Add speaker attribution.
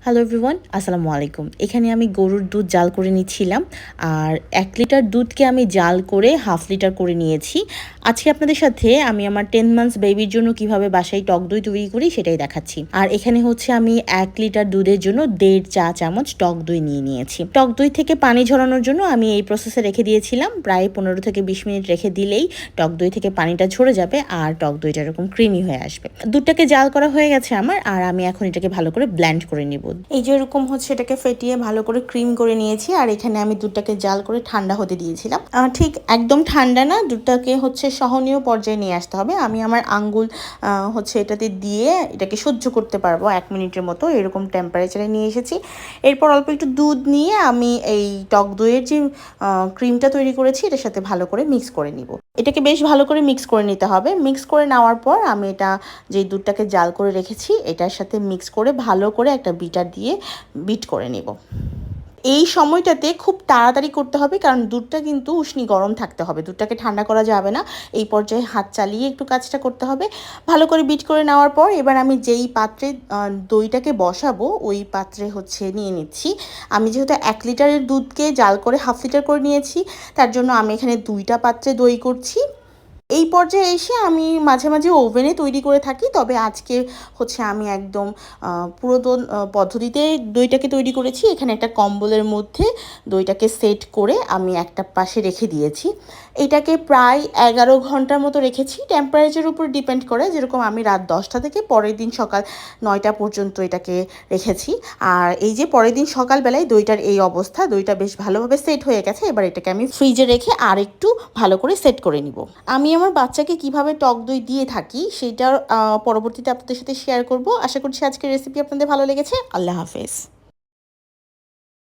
Speaker 1: Hello everyone, আসসালামু আলাইকুম। এখানে আমি গরুর দুধ জাল করে নিচ্ছিলাম, আর 1 লিটার দুধকে আমি জাল করে 1/2 লিটার করে নিয়েছি। আজকে আপনাদের সাথে আমি আমার 10 মান্থস বেবির জন্য কিভাবে বাসায় টক দই তৈরি করি সেটাই দেখাচ্ছি। আর এখানে হচ্ছে আমি 1 লিটার দুধের জন্য 1.5 চা চামচ টক দই নিয়েছি। টক দই থেকে পানি ঝরানোর জন্য আমি এই প্রসেসে রেখে দিয়েছিলাম। প্রায় 15 থেকে 20 মিনিট রেখে দিলেই টক দই থেকে পানিটা ঝরে যাবে আর টক দইটা এরকম ক্রিমি হয়ে আসবে। দুধটাকে জাল করা হয়ে গেছে আমার, আর আমি এখন এটাকে ভালো করে ব্লেন্ড করে নিব। এই যে এরকম হচ্ছে, এটাকে ফেটিয়ে ভালো করে ক্রিম করে নিয়েছি। আর এখানে আমি দুধটাকে জাল করে ঠান্ডা হতে দিয়েছিলাম। ঠিক একদম ঠান্ডা না, দুধটাকে হচ্ছে সহনীয় পর্যায়ে নিয়ে আসতে হবে। আমি আমার আঙ্গুল হচ্ছে এটাতে দিয়ে এটাকে সহ্য করতে পারবো 1 মিনিটের মতো, এরকম টেম্পারেচারে নিয়ে এসেছি। এরপর অল্প একটু দুধ নিয়ে আমি এই টক দইয়ের যে ক্রিমটা তৈরি করেছি এটার সাথে ভালো করে মিক্স করে নিব। এটাকে বেশ ভালো করে মিক্স করে নিতে হবে। মিক্স করে নেওয়ার পর আমি এটা যে দুধটাকে জাল করে রেখেছি এটার সাথে মিক্স করে ভালো করে একটা বিটার দিয়ে বিট করে নেব। এই সময়টাতে খুব তাড়াতাড়ি করতে হবে, কারণ দুধটা কিন্তু উষ্ণ গরম থাকতে হবে, দুধটাকে ঠান্ডা করা যাবে না। এই পর্যায়ে হাত চালিয়ে একটু কাজটা করতে হবে। ভালো করে বিট করে নেওয়ার পর এবার আমি যেই পাত্রে দইটাকে বসাবো ওই পাত্রে হচ্ছে নিয়ে নিচ্ছি। আমি যেহেতু 1 লিটারের দুধকে জাল করে 1/2 লিটার করে নিয়েছি, তার জন্য আমি এখানে 2টা পাত্রে দই করছি। এই পর্যায়ে এসে আমি মাঝে মাঝে ওভেনে তৈরি করে থাকি, তবে আজকে হচ্ছে আমি একদম পুরাতন পদ্ধতিতে দইটাকে তৈরি করেছি। এখানে একটা কম্বলের মধ্যে দইটাকে সেট করে আমি একটা পাশে রেখে দিয়েছি। এটাকে প্রায় 11 ঘন্টার মতো রেখেছি। টেম্পারেচারের উপর ডিপেন্ড করে, যেরকম আমি রাত 10টা থেকে পরের দিন সকাল 9টা পর্যন্ত এটাকে রেখেছি। আর এই যে পরের দিন সকালবেলায় দইটার এই অবস্থা, দইটা বেশ ভালোভাবে সেট হয়ে গেছে। এবার এটাকে আমি ফ্রিজে রেখে আর একটু ভালো করে সেট করে নিব। আমি আমার বাচ্চাকে কিভাবে টক দই দিয়ে থাকি সেটার পরবর্তীতে আপনাদের সাথে শেয়ার করব। আশা করছি আজকের রেসিপি আপনাদের ভালো লেগেছে। আল্লাহ হাফেজ।